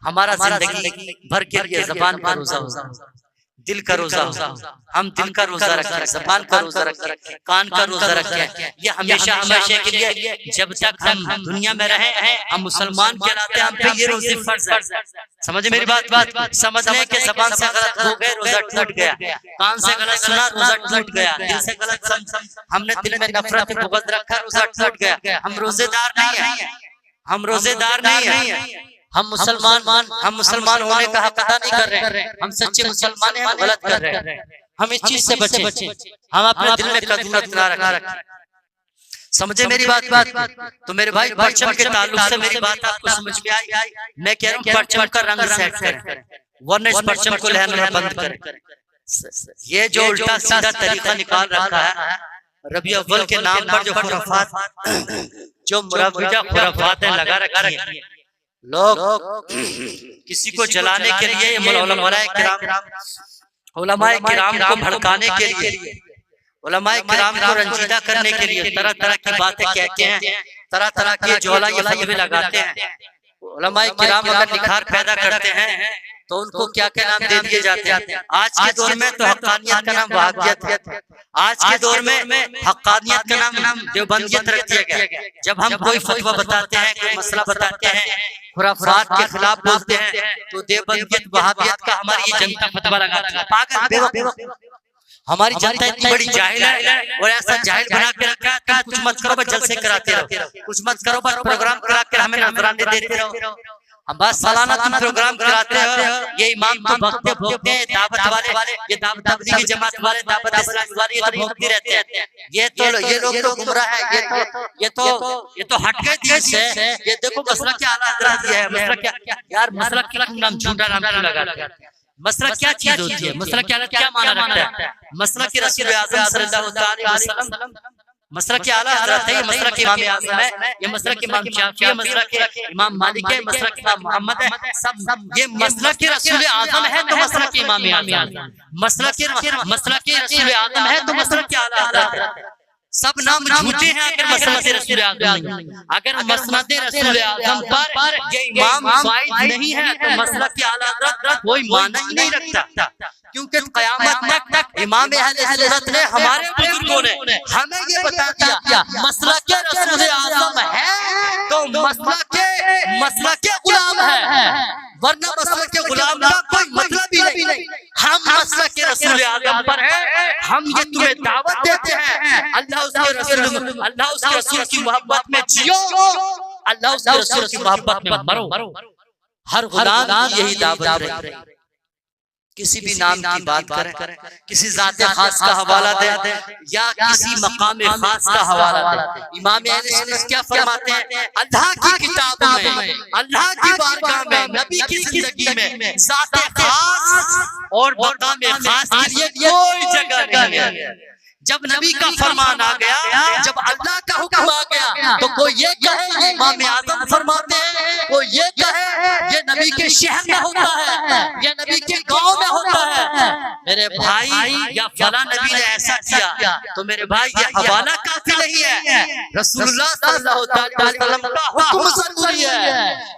हमारा जिंदगी भर के लिए ज़बान का रोजा हो, दिल का रोजा हो। हम दिल का रोजा रखें, ज़बान का रोजा रखें, कान का रोजा रखें। ये हमेशा हमेशा के लिए, जब तक हम दुनिया में रहे हम मुसलमान कहलाते हैं, हम पे ये रोजे फर्ज है। समझे मेरी बात? समझने के ज़बान से गलत हो गए रोजा टूट गया, कान से गलत सुना रोजा टूट गया, दिल से गलत हमने दिल में नफरत बुग़्ज़ रखा रोजा टूट गया। हम रोजेदार नहीं है, हम रोजेदार नहीं है। हम मुसलमान होने का हक अदा नहीं कर रहे। हम सच्चे मुसलमान हैं, हम गलत कर रहे हैं। हम इस चीज से बचे, हम अपने दिल में कदूरत ना रखें। समझे मेरी बात? तो मेरे भाई, परचम के ताल्लुक से मेरी बात आपको समझ में आई? मैं कह रहा हूँ परचम का रंग सेट करें, वरना इस परचम को लहराना बंद करें। ये जो उल्टा सीधा तरीका निकाल रखा है, रबी अव्वल के नाम पर जो खुराफात, जो मुरव्विजा खुराफात लगा रखी है लोग, किसी को जलाने के लिए, उलमाए किराम को भड़काने के लिए, उलमाए किराम को रंजीदा करने के लिए तरह तरह की बातें कहते हैं, तरह तरह के जोला ये फतवे लगाते हैं। उलमाए किराम अगर निखार पैदा करते हैं तो उनको क्या क्या नाम दे दिए जाते हैं। आज के दौर में तो हक्कानियत का नाम वहाबियत है, आज के दौर में हक्कानियत का नाम देवबंदियत रख दिया गया। जब हम कोई फतवा बताते हैं, कोई मसला बताते हैं, खुराफात के खिलाफ बोलते हैं, तो देवबंदियत वहाबियत का हमारी ये जनता फतवा लगाती है। पागल बेवकूफ, हमारी जनता इतनी बड़ी जाहिल है और ऐसा जाहिल बना के रखा है, तुम कुछ मत करो बस जलसे कराते रहो, कुछ मत करो बस प्रोग्राम करा कर हमें नजराने देते रहो। हम बस सालाना तुम प्रोग्राम कराते हो, ये इमाम तो भक्ते भोगते हैं, दावत वाले, ये दावत तबलीगी जमात वाले, दावत इस्लामी वाले, ये तो भोगते रहते हैं। ये लोग तो गुमराह है, ये तो हट गए दिन से। ये देखो मसला क्या हालात है, मसला क्या यार, मसला क्या नाम झूठा नाम क्यों लगाते हैं? मसला क्या चीज होती है? मसला क्या माना रखता है? मसला के रसूल आज़म सल्लल्लाहु अलैहि वसल्लम, मसला के आला हज़रत है, ये मसला के इमाम आज़म है, ये मसला के इमाम शाफी है, मसला के इमाम मालिक है, मसला के इमाम मोहम्मद है, सब ये मसला के रसूल आज़म है तो मसला के इमाम आज़म है, मसला के रसूल आज़म है तो मसला के आला हज़रत है। सब नाम झूठे हैं अगर मसनद रसूल आज़म नहीं, अगर मसनद रसूल आज़म पर ये इमाम फाइज नहीं है तो मसला के आला हज़रत कोई माना ही नहीं रखता। क्योंकि क़यामत तक इमाम अहले सुन्नत ने, हमारे बुजुर्गों ने हमें ये बता दिया मसला के रसूल आज़म है तो मसला के गुलाम है, वरना मसला के गुलाम का कोई मतलब ही नहीं। हम मसला के रसूल आज़म पर है, हम ये तुम्हें दावत देते हैं, अल्लाह उसके रसूल की मोहब्बत में जियो, अल्लाह उसके रसूल की मोहब्बत में मरो। हर गुलाम की यही दावत है। किसी भी नाम की बात करें, किसी ज़ात खास का हवाला दे या किसी मकाम खास का हवाला दे, इमाम अहले सुन्नत क्या फरमाते हैं? अल्लाह की किताब में, अल्लाह की बारगाह में, नबी की जिंदगी में ज़ात खास और मकाम खास के लिए कोई जगह नहीं है। जब नबी का फरमान आ गया, जब अल्लाह का हुक्म आ गया, तो कोई ये कहे इमाम आज़म फरमाते हैं, कोई ये कहे ये नबी के शहर में होता है, ये नबी के गांव में होता है। मेरे भाई, या फला नबी ने ऐसा किया, तो मेरे भाई ये हवाला काफी नहीं है, रसूलुल्लाह सल्लल्लाहु अलैहि वसल्लम का हुक्म जरूरी है,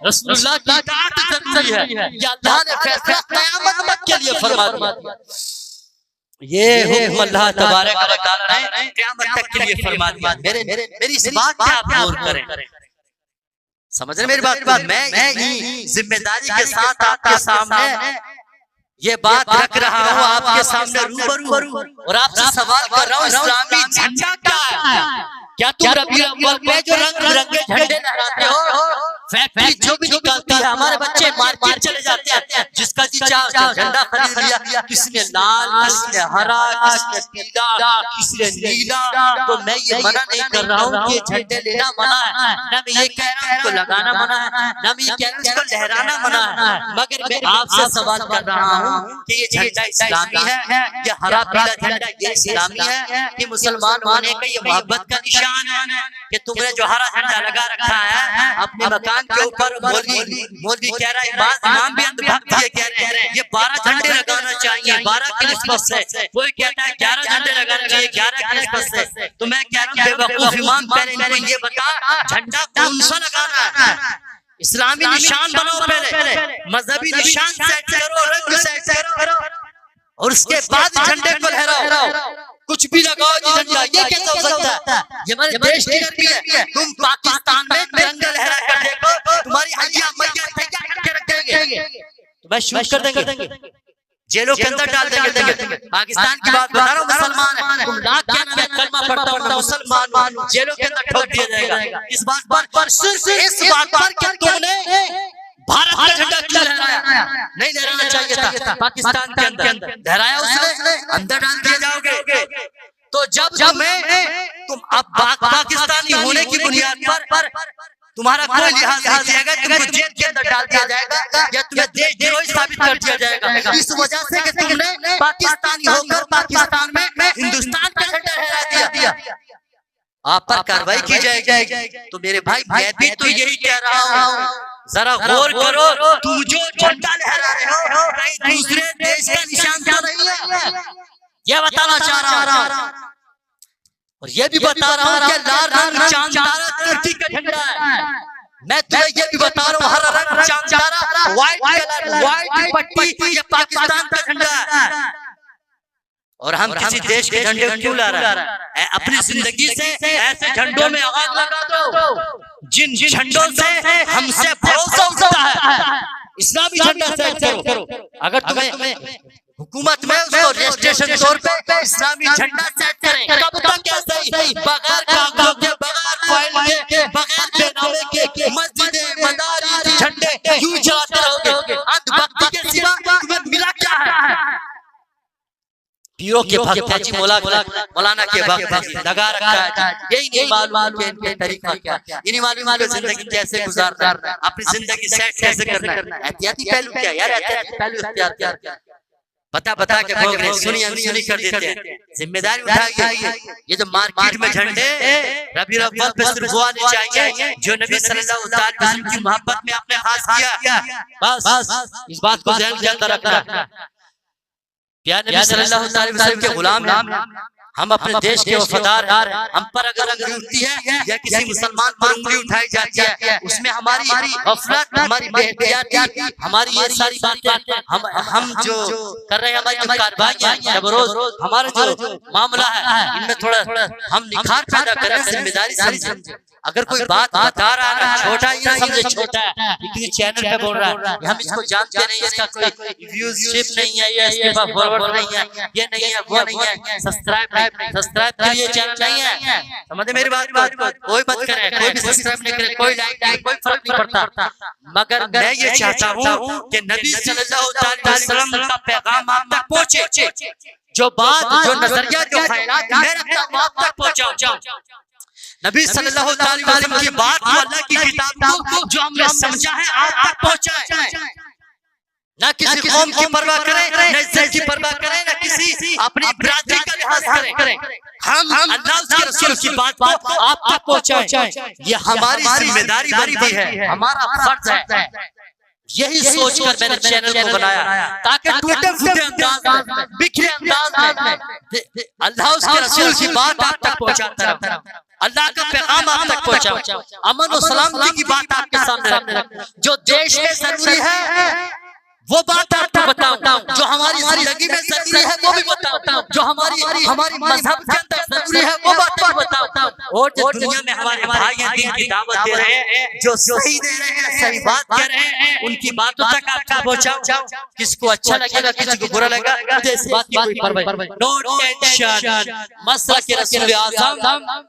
रसूलुल्लाह की इताअत जरूरी है। ये अल्लाह ने फैसला क़यामत तक के लिए फरमा दिया। ये हुक्म अल्लाह तबारक व तआला ने क़यामत तक के लिए फरमा दिया। मेरी इस बात पे आप गौर करें, समझ रहे मेरी बात? मैं ही जिम्मेदारी के साथ आपके सामने ये बात रख रहा हूँ, आपके सामने रूबरू, और आपसे सवाल कर रहा हूँ, इस्लामी झंडा क्या है? क्या तुम रबीउल अव्वल में जो रंग बिरंगे झंडे लहराते हो, फैक्ट्री जो भी निकलती है, हमारे बच्चे मार्केट चले जाते हैं, जिसका जी झंडा खरीद लिया, किसने लाल, किसने हरा, किसने पीला, किसने नीला। तो मैं ये मना नहीं कर रहा हूँ कि झंडे लेना मना है, ना मैं ये कह रहा हूँ इसको लगाना मना है, ना मैं ये कह रहा हूँ इसको लहराना मना है, मगर मैं आपसे सवाल कर रहा हूँ कि ये झंडा इस्लामी है, ये हरा पीला झंडा ये इस्लामी है कि मुसलमान होने का ये मोहब्बत का निशान है कि तुमने जो हरा झंडा लगा रखा है अपने मकान के ऊपर? मौलवी कह रहा है, इमाम भी अंधभक्त ये कह रहे हैं ये 12 झंडे लगाना चाहिए, 12 की निस्बत से, कोई कहता है 11 झंडे लगाना चाहिए 11 की निस्बत से। तो मैं कह रहा हूँ बेवकूफ इमाम, पहले इनको ये बता झंडा कौन सा लगाना है, इस्लामी निशान बनाओ पहले। निशान सेट करो, रंग सेट करो और उसके बाद झंडे को लहराओ। कुछ भी लगाओ जी झंडा, ये कैसे हो सकता है? ये हमारे देश की गर्मी है। तुम पाकिस्तान में तिरंगा लहरा कर देखो, तुम्हारी अय्या मैया तैयार करके रख देंगे, तुम्हें शूट कर देंगे, जेलों के अंदर डाल देंगे। पाकिस्तान की बात बता रहा हूँ, मुसलमान है, तुम लाख क्या नाम है, कलमा पढ़ता हूँ, मुसलमान, जेलों के अंदर ठोक दिया जाएगा। इस बात पर सिर्फ इस बात पर कि तुमने भारत का झंडा क्यों लहराया? नहीं लहराना चाहिए था। पाकिस्तान के अंदर लहराया उसने, अंदर डाल दिए जाओगे। तो जब तुम अब पाकिस्तानी होने की बुनियाद पर तुम्हारा कोई लिहाज नहीं किया जाएगा, तुमको जेल के अंदर डाल दिया जाएगा या तुम्हें देशद्रोही साबित कर दिया जाएगा, इस वजह से कि तुमने पाकिस्तानी होकर पाकिस्तान में हिंदुस्तान का झंडा लहरा दिया। आप पर कार्रवाई की जाएगी। तो मेरे भाई, मैं भी तो यही कह रहा हूँ, जरा गौर करो, तुम जो झंडा लहरा रहे हो कहीं दूसरे देश का निशान तो नहीं है, यह बताना चाह रहा हूँ। और ये भी बता रहा हूँ कि लाल रंग चांद तारा तुर्की का झंडा है। मैं तुम्हें ये भी बता रहा हूँ, हरा रंग चांद तारा, व्हाइट कलर, व्हाइट पट्टी, ये पाकिस्तान का झंडा है। और हम किसी देश के झंडे को क्यों ला रहे हैं? अपनी जिंदगी से ऐसे झंडों में आग लगा दो जिन झंडों से हमसे भरोसा उठता है। इस्लामी झंडा सेट करो। अगर तुम्हें हुकूमत में उसको रजिस्ट्रेशन तौर पे इस्लामी झंडा सेट करें, कब तक ऐसा ही बगैर कागजों के, बगैर फाइल के, बगैर बेनामे के मस्जिदें, मदारिस, झंडे यूं चलाते रहोगे? अंधभक्ति के सिवा तुम्हें मिला क्या है? पीरों के भक्त मौलाना के भक्त लगा रखा है, यही नहीं मालूम कि इनके तरीका क्या, ये नहीं मालूम जिंदगी कैसे गुजारना है, अपनी जिंदगी सेट कैसे करना है। एहतियाती पहलू क्या यार, एहतियाती पहलू इख्तियार क्या, बता के भोग रहे, सुनी अनसुनी कर देते हैं। जिम्मेदारी उठाइए। ये जो मार्केट में झंडे रबी अव्वल पे सिर्फ वो आने चाहिए जो नबी सल्लल्लाहु अलैहि वसल्लम की मोहब्बत में आपने खास किया। बस इस बात को ध्यान के अंदर रखना। प्यारे नबी सल्लल्लाहु अलैहि वसल्लम के गुलाम हम अपने देश के वफादार हैं। हम पर अगर उंगली उठती है या किसी मुसलमान पर उंगली उठाई जाती है, उसमें हमारी गफलत, हमारी बेहतियाती, हमारी ये सारी बातें हम जो कर रहे हैं, हमारी जो कार्रवाइयां जब रोज हमारा जो मामला है, इनमें थोड़ा हम निखार पैदा करें, जिम्मेदारी समझें। अगर कोई बात बता रहा है छोटा, ये समझे छोटा है, किसी चैनल पे बोल रहा है, हम इसको जानते नहीं, इसका कोई व्यूज़शिप नहीं है, या इसके पास फॉरवर्ड नहीं है, ये नहीं है, वो नहीं है, सब्सक्राइब के लिए चैनल नहीं है। समझे मेरी बात को? कोई मत करे, कोई भी सब्सक्राइब नहीं करे, कोई लाइक नहीं, कोई फर्क नहीं पड़ता। मगर मैं ये चाहता हूँ कि नबी सल्लल्लाहु अलैहि वसल्लम का पैगाम आप तक पहुँचे, जो बात, जो नजरिया, जो ख्यालात मैं रखता हूँ आप तक पहुँचाऊं। नबी सल्लल्लाहु अलैहि वसल्लम की बात को, अल्लाह की किताब को जो हमने समझा है आप तक पहुँचाएं। ना किसी कौम की परवाह करें, न इज्जत की परवाह करें, न किसी अपनी बिरादरी का लिहाज करें। हम अल्लाह के रसूल की बात को आप तक पहुँचाएं, ये हमारी जिम्मेदारी बनती है, हमारा फर्ज है। यही सोचकर मैंने चैनल को बनाया ताकि टूटे फूटे अंदाज में, बिखरे अंदाज में अल्लाह के रसूल की बात आप तक पहुँचाता रहूं, अल्लाह का पैगाम आप तक पहुँचाऊं, अमन और सलामती की बात आपके सामने रखूं। जो देश में जरूरी है वो बात आपको बताऊं, जो हमारी जिंदगी में जरूरी है वो भी बताऊं, जो हमारी मजहब के अंदर जरूरी है वो बात भी बताऊं। और जो दुनिया में हमारे भाई हैं, दिन की दावत दे रहे हैं, जो सही दे रहे हैं, सही बात कह रहे हैं, उनकी बातों तक आपका पहुंचाऊं। किसको अच्छा लगेगा, किसी को बुरा लगेगा, मुझे इस बात की कोई परवाह नहीं। No tension. मसलक के रसूल आज़म,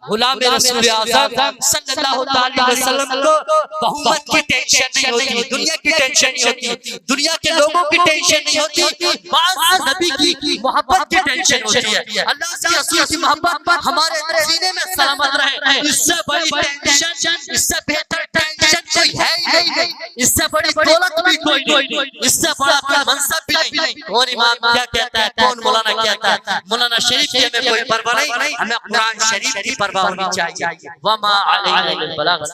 गुलाम रसूल आज़म सल्लल्लाहु अलैहि वसल्लम को बहुमत की टेंशन नहीं होती, दुनिया की टेंशन नहीं होती, दुनिया के लोगों की टेंशन नहीं होती, बस नबी की मोहब्बत की टेंशन होती है। अल्लाह के रसूल की मोहब्बत हमारे सीने में सलामत रहे, इससे बड़ी टेंशन, इससे बेहतर टेंशन कोई है ही नहीं, इससे बड़ी दौलत भी कोई नहीं, इससे बड़ा कोई मनसब भी नहीं। कौन इमाम क्या कहता है, कौन मौलाना कहता है, मौलाना शरीफ की हमें कोई परवाह नहीं, हमें कुरान शरीफ की परवाह होनी चाहिए। वमा अलैना इल्लल बलाग।